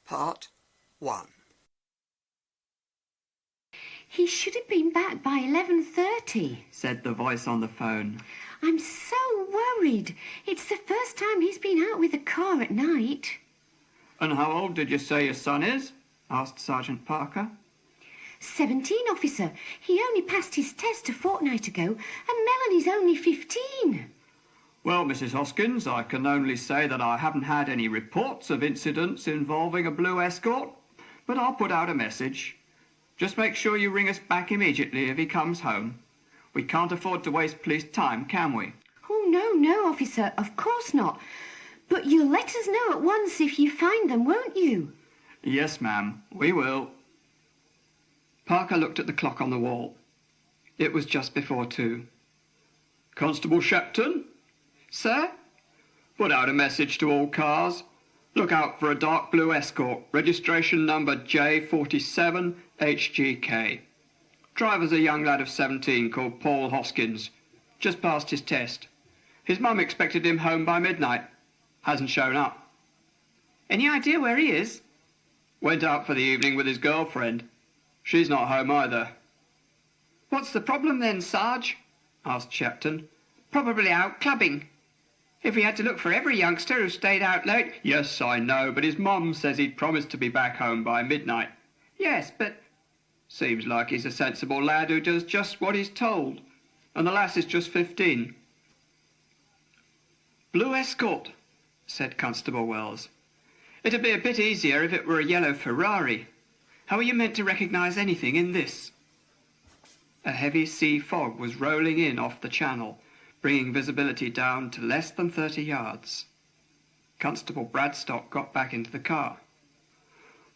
Part 1. He should have been back by 11:30, said the voice on the phone. I'm so worried. It's the first time he's been out with a car at night. And how old did you say your son is? Asked Sergeant Parker. 17, officer. He only passed his test a fortnight ago, and Melanie's only 15. Well, Mrs. Hoskins, I can only say that I haven't had any reports of incidents involving a blue escort, but I'll put out a message. Just make sure you ring us back immediately if he comes home. We can't afford to waste police time, can we? Oh, no, officer, of course not. But you'll let us know at once if you find them, won't you? Yes, ma'am, we will. Parker looked at the clock on the wall. It was just before 2. Constable Shepton? Sir? Put out a message to all cars. Look out for a dark blue escort, registration number J47HGK. Driver's a young lad of 17 called Paul Hoskins. Just passed his test. His mum expected him home by midnight. Hasn't shown up. Any idea where he is? Went out for the evening with his girlfriend. She's not home either. What's the problem then, Sarge? Asked Shepton. Probably out clubbing. If we had to look for every youngster who stayed out late... Yes, I know, but his mum says he'd promised to be back home by midnight. Yes, but... Seems like he's a sensible lad who does just what he's told. And the lass is just 15. Blue escort, said Constable Wells. It'd be a bit easier if it were a yellow Ferrari. How are you meant to recognise anything in this? A heavy sea fog was rolling in off the channel, bringing visibility down to less than 30 yards. Constable Bradstock got back into the car.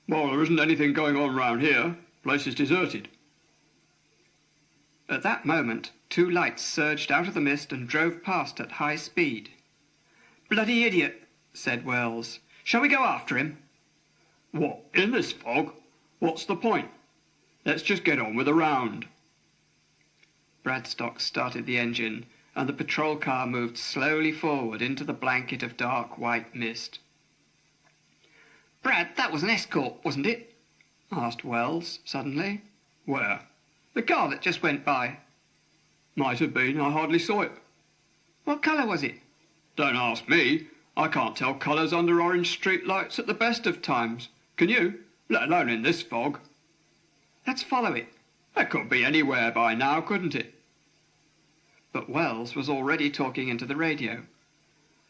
Well, there isn't anything going on round here. Place is deserted. At that moment, 2 lights surged out of the mist and drove past at high speed. Bloody idiot, said Wells. Shall we go after him? What, in this fog? What's the point? Let's just get on with the round. Bradstock started the engine, and the patrol car moved slowly forward into the blanket of dark white mist. Brad, that was an escort, wasn't it? Asked Wells suddenly. Where? The car that just went by. Might have been, I hardly saw it. What colour was it? Don't ask me. I can't tell colours under orange street lights at the best of times. Can you? Let alone in this fog. Let's follow it. That could be anywhere by now, couldn't it? But Wells was already talking into the radio.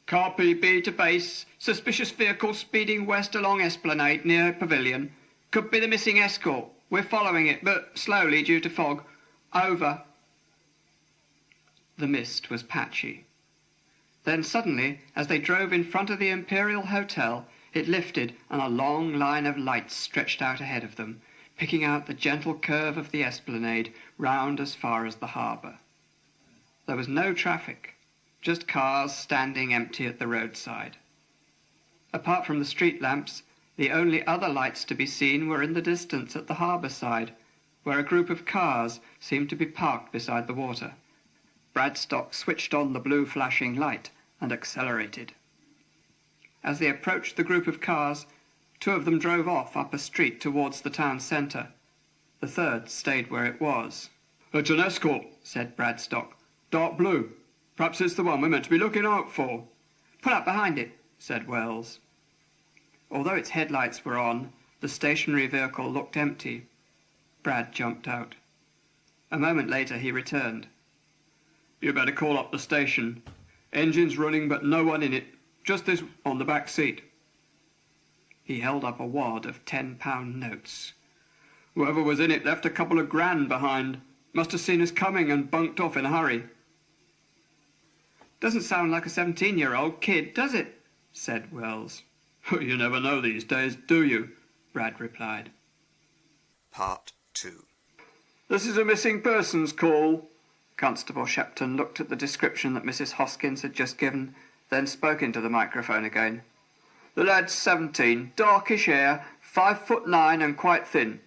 Car PB to base. Suspicious vehicle speeding west along Esplanade near Pavilion. Could be the missing escort. We're following it, but slowly due to fog. Over. The mist was patchy. Then suddenly, as they drove in front of the Imperial Hotel, it lifted and a long line of lights stretched out ahead of them, picking out the gentle curve of the Esplanade round as far as the harbour. There was no traffic, just cars standing empty at the roadside. Apart from the street lamps, the only other lights to be seen were in the distance at the harbour side, where a group of cars seemed to be parked beside the water. Bradstock switched on the blue flashing light and accelerated. As they approached the group of cars, 2 of them drove off up a street towards the town centre. The third stayed where it was. It's an escort, said Bradstock. Dark blue. Perhaps it's the one we're meant to be looking out for. Pull up behind it, said Wells. Although its headlights were on, the stationary vehicle looked empty. Brad jumped out. A moment later he returned. You better call up the station. Engine's running but no one in it. Just this on the back seat. He held up a wad of £10 notes. Whoever was in it left a couple of grand behind. Must have seen us coming and bunked off in a hurry. Doesn't sound like a 17-year-old kid, does it? Said Wells. You never know these days, do you? Brad replied. Part 2. This is a missing persons call. Constable Shepton looked at the description that Mrs. Hoskins had just given, then spoke into the microphone again. The lad's 17, darkish hair, 5'9" and quite thin.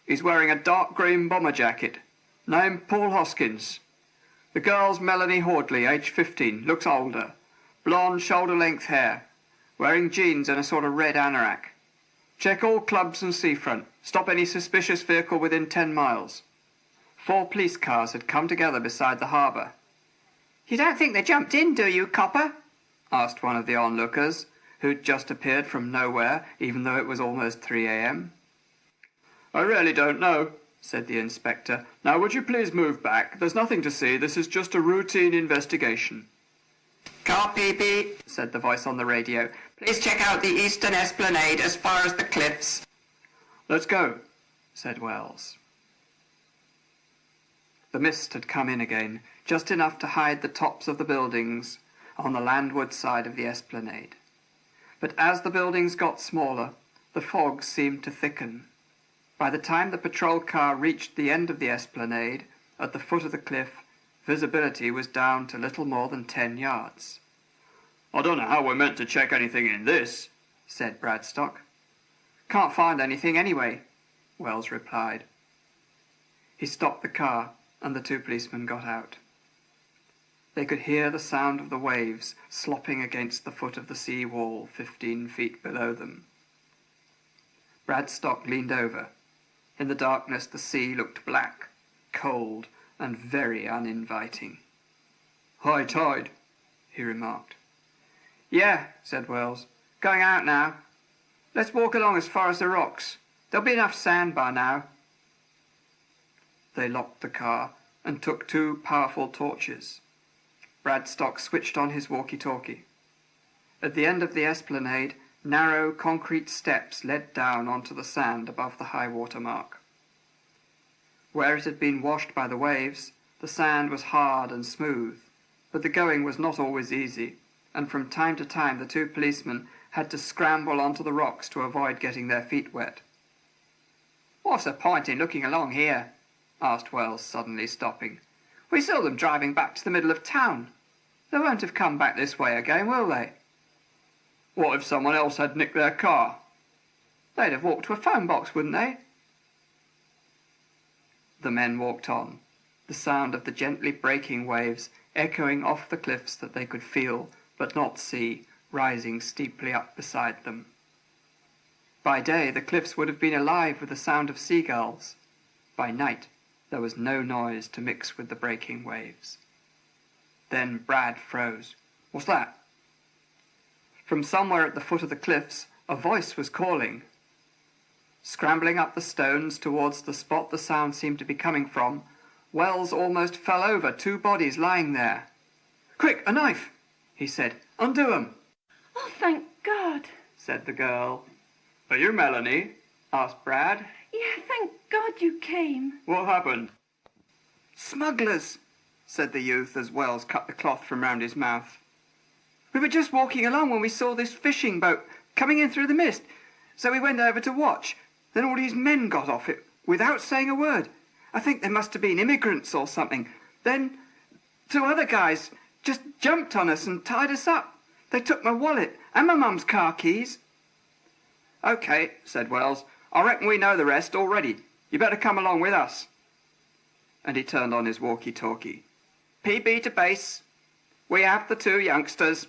He's wearing a dark green bomber jacket. Name Paul Hoskins. The girl's Melanie Hordley, age 15, looks older. Blonde, shoulder-length hair. Wearing jeans and a sort of red anorak. Check all clubs and seafront. Stop any suspicious vehicle within 10 miles. 4 police cars had come together beside the harbour. "You don't think they jumped in, do you, copper?" asked one of the onlookers, who'd just appeared from nowhere, even though it was almost 3 a.m. "I really don't know," said the inspector. "Now would you please move back? There's nothing to see. This is just a routine investigation." "Car PB," said the voice on the radio. "Please check out the eastern esplanade as far as the cliffs." "Let's go," said Wells. The mist had come in again, just enough to hide the tops of the buildings on the landward side of the esplanade. But as the buildings got smaller, the fog seemed to thicken. By the time the patrol car reached the end of the esplanade, at the foot of the cliff, visibility was down to little more than 10 yards. "I don't know how we're meant to check anything in this," said Bradstock. "Can't find anything anyway," Wells replied. He stopped the car, and the 2 policemen got out. They could hear the sound of the waves slopping against the foot of the sea wall 15 feet below them. Bradstock leaned over. In the darkness the sea looked black, cold, and very uninviting. "High tide," he remarked. "Yeah," said Wells. "Going out now. Let's walk along as far as the rocks. There'll be enough sand by now." They locked the car and took 2 powerful torches. Bradstock switched on his walkie-talkie. At the end of the esplanade, narrow concrete steps led down onto the sand above the high-water mark. Where it had been washed by the waves, the sand was hard and smooth, but the going was not always easy, and from time to time the 2 policemen had to scramble onto the rocks to avoid getting their feet wet. "What's the point in looking along here?" asked Wells, suddenly stopping. "We saw them driving back to the middle of town. They won't have come back this way again, will they?" "What if someone else had nicked their car?" "They'd have walked to a phone box, wouldn't they?" The men walked on, the sound of the gently breaking waves echoing off the cliffs that they could feel but not see, rising steeply up beside them. By day the cliffs would have been alive with the sound of seagulls. By night there was no noise to mix with the breaking waves. Then Brad froze. "What's that?" From somewhere at the foot of the cliffs a voice was calling. Scrambling up the stones towards the spot the sound seemed to be coming from, Wells almost fell over 2 bodies lying there. "Quick, a knife!" he said. "Undo 'em!" Oh, thank God, said the girl. "Are you Melanie?" asked Brad. Yeah, thank God you came. "What happened?" "Smugglers," said the youth as Wells cut the cloth from round his mouth. "We were just walking along when we saw this fishing boat coming in through the mist, so we went over to watch. Then all these men got off it without saying a word. I think they must have been immigrants or something. Then 2 other guys just jumped on us and tied us up. They took my wallet and my mum's car keys." "OK," said Wells. "I reckon we know the rest already. You better come along with us." And he turned on his walkie-talkie. "PB to base. We have the 2 youngsters.